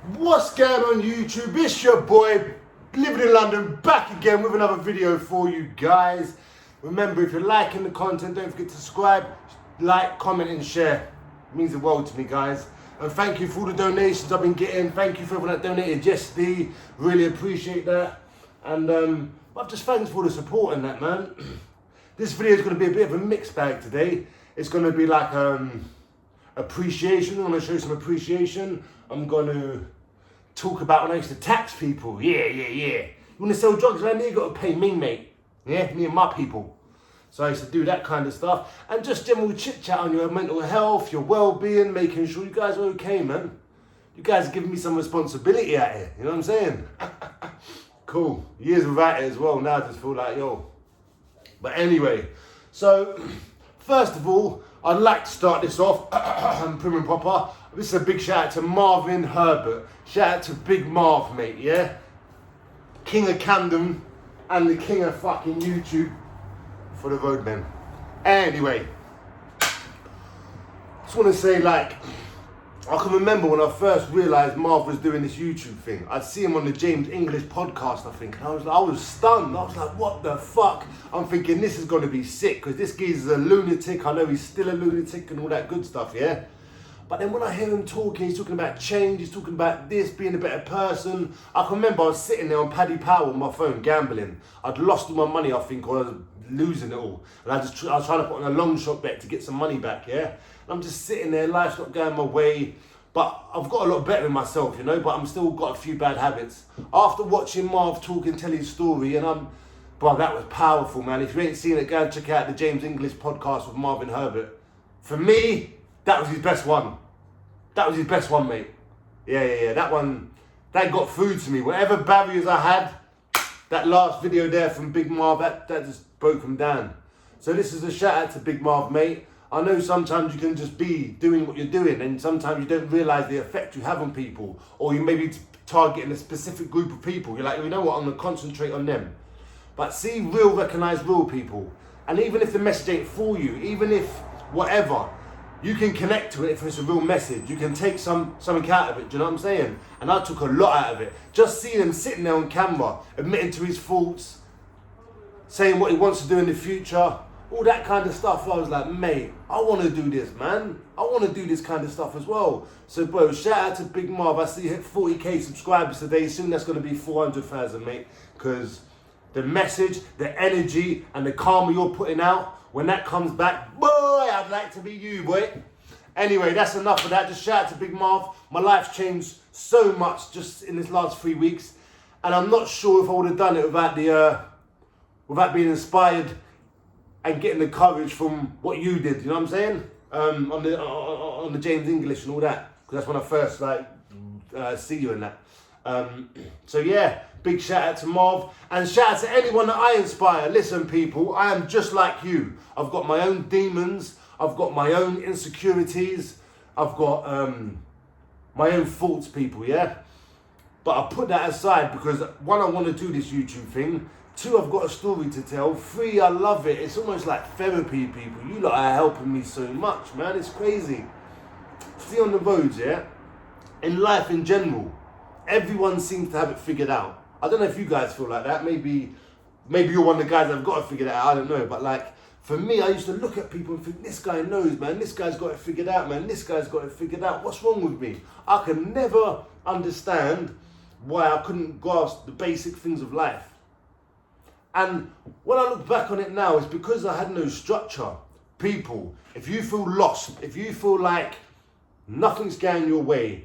What's going on YouTube? It's your boy, living in London, back again with another video for you guys. Remember, if you're liking the content, don't forget to subscribe, like, comment and share. It means the world to me, guys. And thank you for all the donations I've been getting. Thank you for everyone that donated yesterday. Really appreciate that. And but just thanks for the support and that, man. This video is going to be a bit of a mixed bag today. It's going to be like appreciation. I'm going to show you some appreciation. I'm going to talk about when I used to tax people. Yeah. You want to sell drugs around here, you got to pay me, mate. Yeah, me and my people. So I used to do that kind of stuff. And just general chit chat on your mental health, your well-being, making sure you guys are okay, man. You guys are giving me some responsibility out here. You know what I'm saying? Cool. Years without it as well. Now I just feel like, yo. But anyway, so first of all, I'd like to start this off prim and proper. This is a big shout out to Marvin Herbert. Shout out to Big Marv, mate, yeah? King of Camden and the king of fucking YouTube for the roadmen. Anyway, just want to say, like, I can remember when I first realised Marv was doing this YouTube thing. I'd see him on the James English podcast, I think, and I was stunned. I was like, what the fuck? I'm thinking this is going to be sick, because this geezer's a lunatic. I know he's still a lunatic and all that good stuff, yeah? But then when I hear him talking, he's talking about change, he's talking about this, being a better person. I can remember I was sitting there on Paddy Power on my phone, gambling. I'd lost all my money, I think, or I was losing it all. And I was trying to put on a long shot bet to get some money back, yeah? And I'm just sitting there, life's not going my way. But I've got a lot better in myself, you know, but I'm still got a few bad habits. After watching Marv talk and tell his story, and bro, that was powerful, man. If you ain't seen it, go and check out the James English podcast with Marvin Herbert. For me, that was his best one. That was his best one, mate. Yeah. That one, that got through to me. Whatever barriers I had, that last video there from Big Marv, that just broke them down. So this is a shout out to Big Marv, mate. I know sometimes you can just be doing what you're doing, and sometimes you don't realise the effect you have on people, or you may be targeting a specific group of people. You're like, you know what, I'm going to concentrate on them. But see, recognise real people. And even if the message ain't for you, even if whatever, you can connect to it if it's a real message. You can take something out of it, do you know what I'm saying? And I took a lot out of it. Just seeing him sitting there on camera, admitting to his faults, saying what he wants to do in the future, all that kind of stuff. I was like, mate, I want to do this, man. I want to do this kind of stuff as well. So, bro, shout out to Big Marv. I see you hit 40k subscribers today. Soon that's going to be 400,000, mate. Because the message, the energy, and the karma you're putting out, when that comes back, boy, I'd like to be you, boy. Anyway, that's enough of that. Just shout out to Big Marv. My life's changed so much just in this last 3 weeks. And I'm not sure if I would have done it without being inspired and getting the courage from what you did, you know what I'm saying? On the James English and all that, because that's when I first see you in that. So yeah, big shout out to Marv, and shout out to anyone that I inspire. Listen, people, I am just like you. I've got my own demons. I've got my own insecurities. I've got my own faults, people. Yeah, but I put that aside because one, I want to do this YouTube thing. 2, I've got a story to tell. 3, I love it. It's almost like therapy, people. You lot are helping me so much, man. It's crazy. See, on the roads, yeah? In life in general, everyone seems to have it figured out. I don't know if you guys feel like that. Maybe you're one of the guys that have got it figured out. I don't know. But like, for me, I used to look at people and think, this guy knows, man. This guy's got it figured out, man. This guy's got it figured out. What's wrong with me? I can never understand why I couldn't grasp the basic things of life. And when I look back on it now, it's because I had no structure. People, if you feel lost, if you feel like nothing's going your way,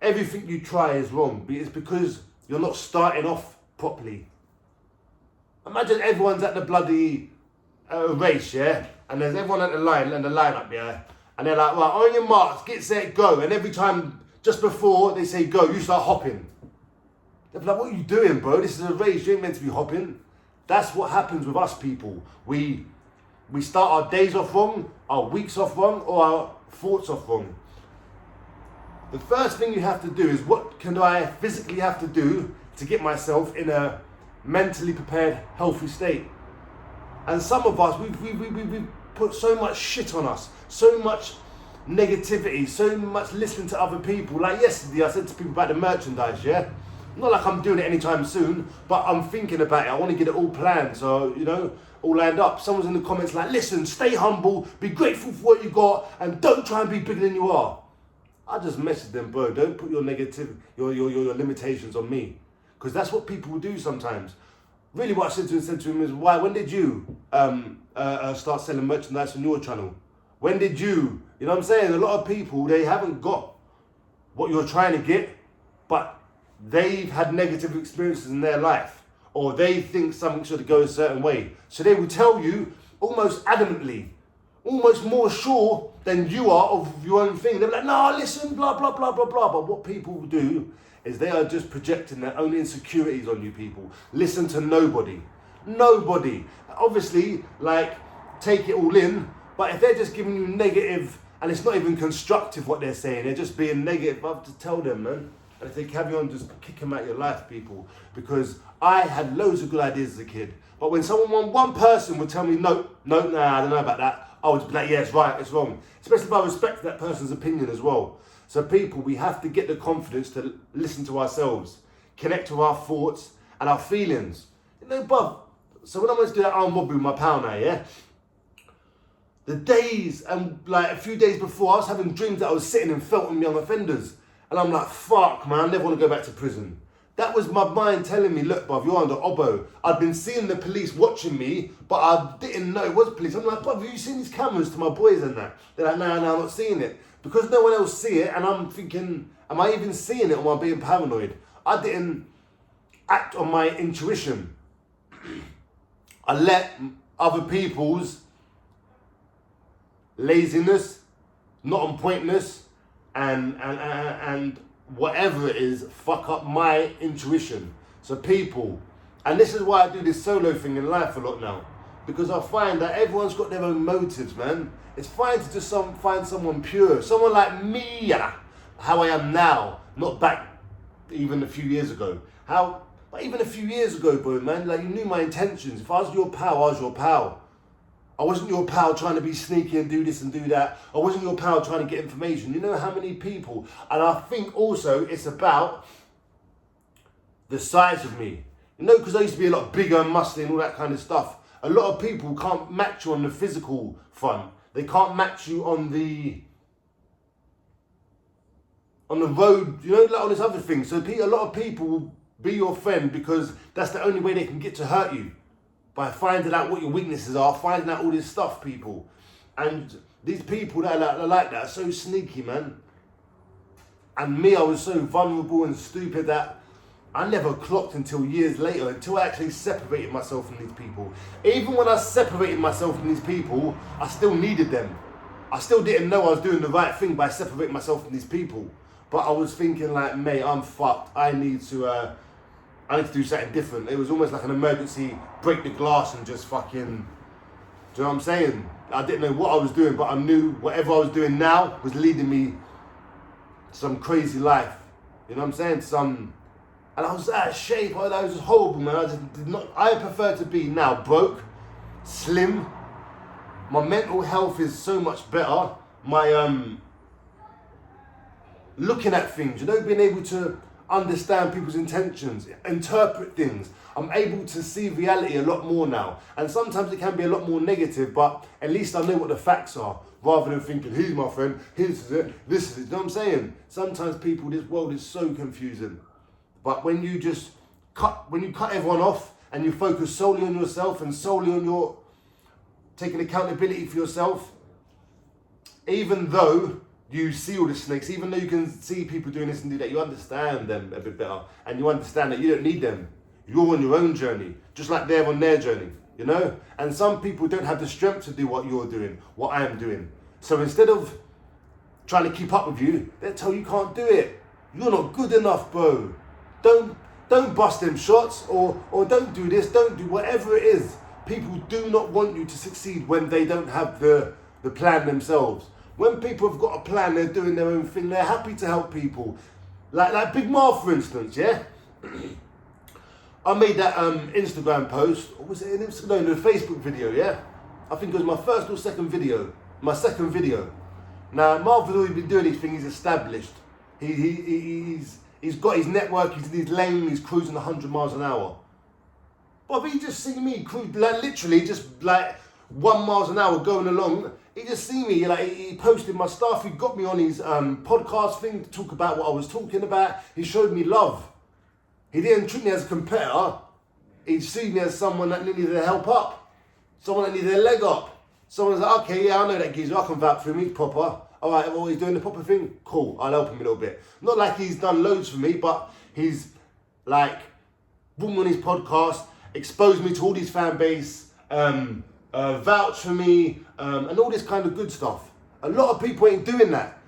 everything you try is wrong, it's because you're not starting off properly. Imagine everyone's at the bloody race, yeah? And there's everyone at the line and the lineup, yeah? And they're like, right, on your marks, get set, go. And every time, just before they say go, you start hopping. They're like, what are you doing, bro? This is a race, you ain't meant to be hopping. That's what happens with us people. We start our days off wrong, our weeks off wrong, or our thoughts off wrong. The first thing you have to do is, what can I physically have to do to get myself in a mentally prepared, healthy state? And some of us, we've put so much shit on us, so much negativity, so much listening to other people. Like yesterday, I said to people about the merchandise, yeah? Not like I'm doing it anytime soon, but I'm thinking about it. I want to get it all planned, so, you know, all lined up. Someone's in the comments like, listen, stay humble, be grateful for what you got, and don't try and be bigger than you are. I just messaged them, bro, don't put your negative, your limitations on me. Because that's what people will do sometimes. Really what I said to him is, why, when did you start selling merchandise on your channel? When did you know what I'm saying? A lot of people, they haven't got what you're trying to get, but they've had negative experiences in their life, or they think something should go a certain way. So they will tell you almost adamantly, almost more sure than you are of your own thing. They're like, no, listen, blah, blah, blah, blah, blah. But what people will do is they are just projecting their own insecurities on you people. Listen to nobody. Nobody. Obviously, like, take it all in, but if they're just giving you negative, and it's not even constructive what they're saying, they're just being negative, I have to tell them, man. And if they carry on, just kick them out of your life, people. Because I had loads of good ideas as a kid. But when one person would tell me, no, nah, I don't know about that, I would be like, yeah, it's right, it's wrong. Especially if I respect that person's opinion as well. So people, we have to get the confidence to listen to ourselves, connect to our thoughts and our feelings. You know, bruv, so when I went to do that armed robbery with my pal now, yeah? The days, and like a few days before, I was having dreams that I was sitting and felting young offenders. And I'm like, fuck, man, I never want to go back to prison. That was my mind telling me, look, bruv, you're under Obo. I'd been seeing the police watching me, but I didn't know it was police. I'm like, bruv, have you seen these cameras to my boys and that? They're like, no, I'm not seeing it. Because no one else see it, and I'm thinking, am I even seeing it, or am I being paranoid? I didn't act on my intuition. I let other people's laziness, not on pointness, and whatever it is, fuck up my intuition. So people, and this is why I do this solo thing in life a lot now, because I find that everyone's got their own motives, man. It's fine to just find someone pure, someone like me, how I am now, not back even a few years ago. But even a few years ago, bro, man, like, you knew my intentions. If I was your pal, I was your pal. I wasn't your pal trying to be sneaky and do this and do that. I wasn't your pal trying to get information. You know how many people, and I think also it's about the size of me. You know, because I used to be a lot bigger and muscly and all that kind of stuff. A lot of people can't match you on the physical front. They can't match you on the road, you know, like all this other thing. So a lot of people will be your friend because that's the only way they can get to hurt you. By finding out what your weaknesses are, finding out all this stuff, people. And these people that are like that are so sneaky, man. And me, I was so vulnerable and stupid that I never clocked until years later, until I actually separated myself from these people. Even when I separated myself from these people, I still needed them. I still didn't know I was doing the right thing by separating myself from these people. But I was thinking like, mate, I'm fucked. I need to do something different. It was almost like an emergency, break the glass and just fucking, do you know what I'm saying? I didn't know what I was doing, but I knew whatever I was doing now was leading me to some crazy life. You know what I'm saying? And I was out of shape. That was just horrible, man. I just did not. I prefer to be now broke, slim. My mental health is so much better. My looking at things, you know, being able to understand people's intentions, interpret things. I'm able to see reality a lot more now. And sometimes it can be a lot more negative, but at least I know what the facts are, rather than thinking, he's my friend, here's it, this is it. You know what I'm saying? Sometimes people, this world is so confusing. But when you cut everyone off and you focus solely on yourself and solely on your taking accountability for yourself, even though you see all the snakes, even though you can see people doing this and do that, you understand them a bit better. And you understand that you don't need them. You're on your own journey, just like they're on their journey, you know? And some people don't have the strength to do what you're doing, what I'm doing. So instead of trying to keep up with you, they'll tell you can't do it. You're not good enough, bro. Don't bust them shots, or don't do this, don't do whatever it is. People do not want you to succeed when they don't have the plan themselves. When people have got a plan, they're doing their own thing, they're happy to help people. Like Big Marv, for instance, yeah? I made that Instagram post, or was it the Facebook video, yeah? I think it was my first or second video. My second video. Now, Marvin's already been doing his thing, he's established. He's got his network, he's in his lane, he's cruising 100 miles an hour. But if he just see me cruise, like literally just like 1 mile an hour going along, he just see me, like he posted my stuff, he got me on his podcast thing to talk about what I was talking about. He showed me love. He didn't treat me as a competitor. He see me as someone that needed a help up. Someone that needed a leg up. Someone's like, okay, yeah, I know that geezer, I can vouch for him, he's proper. All right, well, he's doing the proper thing, cool, I'll help him a little bit. Not like he's done loads for me, but he's like, brought me on his podcast, exposed me to all his fan base, vouch for me, and all this kind of good stuff. A lot of people ain't doing that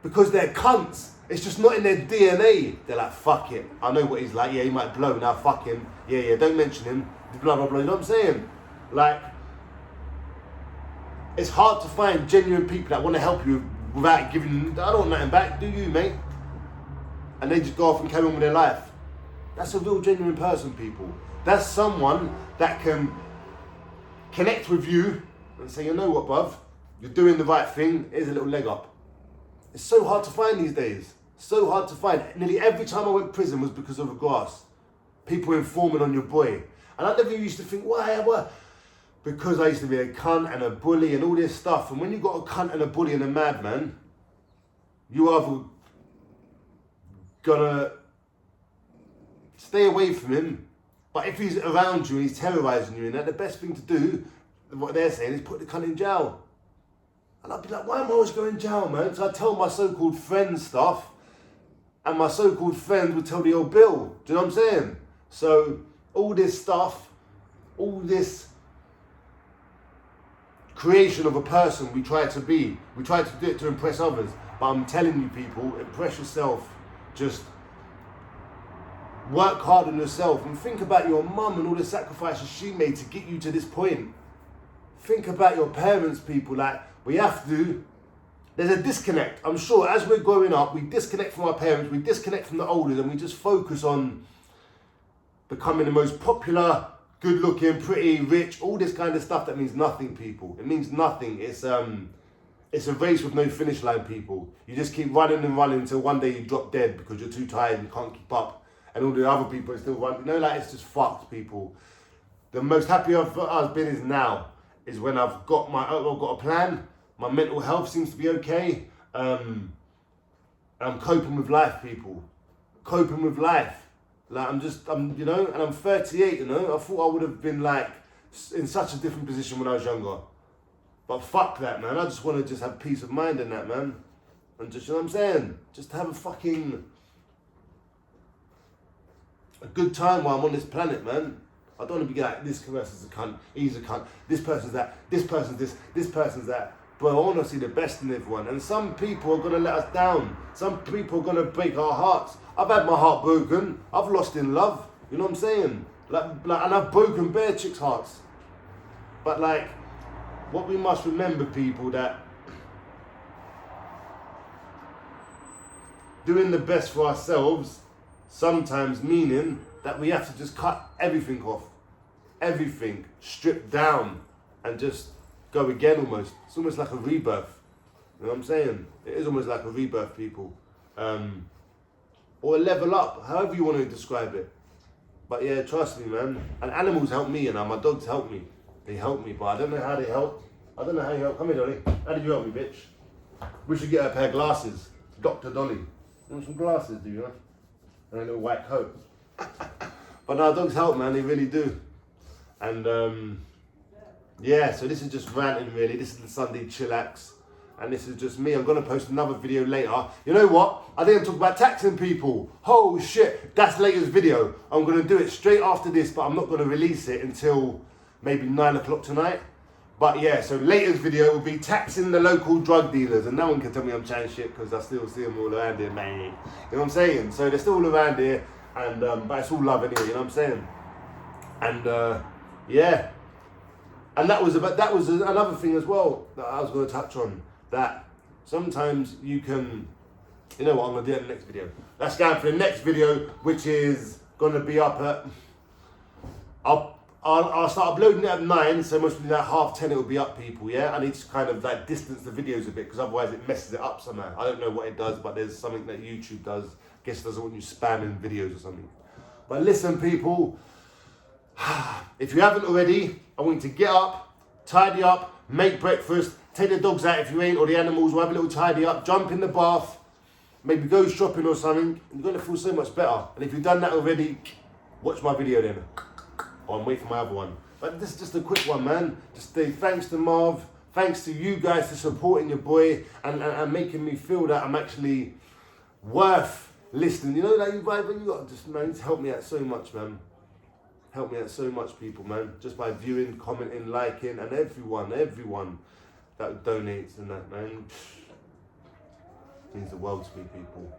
because they're cunts. It's just not in their DNA. They're like, fuck it. I know what he's like. Yeah, he might blow. Now, fuck him. Yeah, don't mention him. Blah, blah, blah. You know what I'm saying? Like, it's hard to find genuine people that want to help you without giving, I don't want nothing back. Do you, mate? And they just go off and carry on with their life. That's a real genuine person, people. That's someone that can connect with you and say, you know what, bruv? You're doing the right thing. Here's a little leg up. It's so hard to find these days. So hard to find. Nearly every time I went to prison was because of a grass. People informing on your boy. And I never used to think, why? Because I used to be a cunt and a bully and all this stuff. And when you got a cunt and a bully and a madman, you either gonna stay away from him. But if he's around you and he's terrorising you, and that the best thing to do, what they're saying, is put the cunt in jail. And I'd be like, why am I always going to jail, man? So I tell my so-called friends stuff, and my so-called friend would tell the old Bill. Do you know what I'm saying? So all this stuff, all this creation of a person we try to be, we try to do it to impress others. But I'm telling you people, impress yourself. Just work hard on yourself and think about your mum and all the sacrifices she made to get you to this point. Think about your parents, people. Like, we have to, there's a disconnect. I'm sure as we're growing up, we disconnect from our parents, we disconnect from the elders, and we just focus on becoming the most popular, good looking, pretty, rich, all this kind of stuff that means nothing, people. It means nothing. It's a race with no finish line, people. You just keep running and running until one day you drop dead because you're too tired and you can't keep up. And all the other people are still running. You know, like, it's just fucked, people. The most happy I've been is now. Is when I've got a plan. My mental health seems to be okay. I'm coping with life, people. Coping with life. Like, you know, and I'm 38, you know. I thought I would have been like in such a different position when I was younger. But fuck that, man. I just want to just have peace of mind in that, man. And just, you know what I'm saying? Just have a good time while I'm on this planet, man. I don't want to be like, this person's a cunt, he's a cunt, this person's that, this person's this, this person's that. But I want to see the best in everyone. And some people are going to let us down. Some people are going to break our hearts. I've had my heart broken. I've lost in love. You know what I'm saying? Like, and I've broken bare chicks' hearts. But like, what we must remember, people, that doing the best for ourselves sometimes meaning that we have to just cut everything off. Everything. Strip down and just go again almost. It's almost like a rebirth. You know what I'm saying? It is almost like a rebirth, people. Or a level up, however you want to describe it. But yeah, trust me, man. And animals help me, and my dogs help me. They help me, but I don't know how they help. I don't know how you help. Come here, Dolly. How did you help me, bitch? We should get her a pair of glasses. Dr. Dolly. You want some glasses, do you, huh? And a little white coat. But no, dogs help, man. They really do. And yeah, so this is just ranting, really. This is the Sunday chillax. And this is just me. I'm going to post another video later. You know what? I didn't talk about taxing people. Oh, shit. That's later's video. I'm going to do it straight after this, but I'm not going to release it until maybe 9 o'clock tonight. But yeah, so later's video will be taxing the local drug dealers. And no one can tell me I'm chatting shit because I still see them all around here, man. You know what I'm saying? So they're still all around here. And but it's all love anyway, you know what I'm saying? And yeah. And that was another thing as well that I was going to touch on. That sometimes you can, you know what, I'm going to do it in the next video. Let's go for the next video, which is going to be up at, I'll start uploading it at 9, so most probably like 9:30 it'll be up, people, yeah? I need to kind of like distance the videos a bit, because otherwise it messes it up somehow. I don't know what it does, but there's something that YouTube does. I guess it doesn't want you spamming videos or something. But listen, people, if you haven't already, I want you to get up, tidy up, make breakfast, take the dogs out if you ain't, or the animals, we'll have a little tidy up, jump in the bath, maybe go shopping or something, and you're going to feel so much better. And if you've done that already, watch my video then. Oh, I'm waiting for my other one. But this is just a quick one, man. Just say thanks to Marv, thanks to you guys for supporting your boy and making me feel that I'm actually worth listening. You know, like, when you got just, man, it's helped me out so much, man. Help me out so much, people, man. Just by viewing, commenting, liking, and everyone that donates and that, man. Means the world to me, people.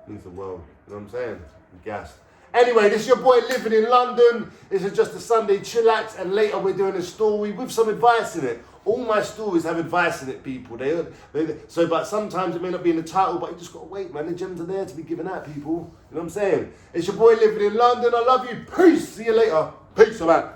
Means the world. You know what I'm saying? I'm gassed. Anyway, this is your boy living in London. This is just a Sunday chillax, and later we're doing a story with some advice in it. All my stories have advice in it, people. But sometimes it may not be in the title, but you just gotta wait, man. The gems are there to be given out, people. You know what I'm saying? It's your boy living in London. I love you. Peace. See you later. Peace, man.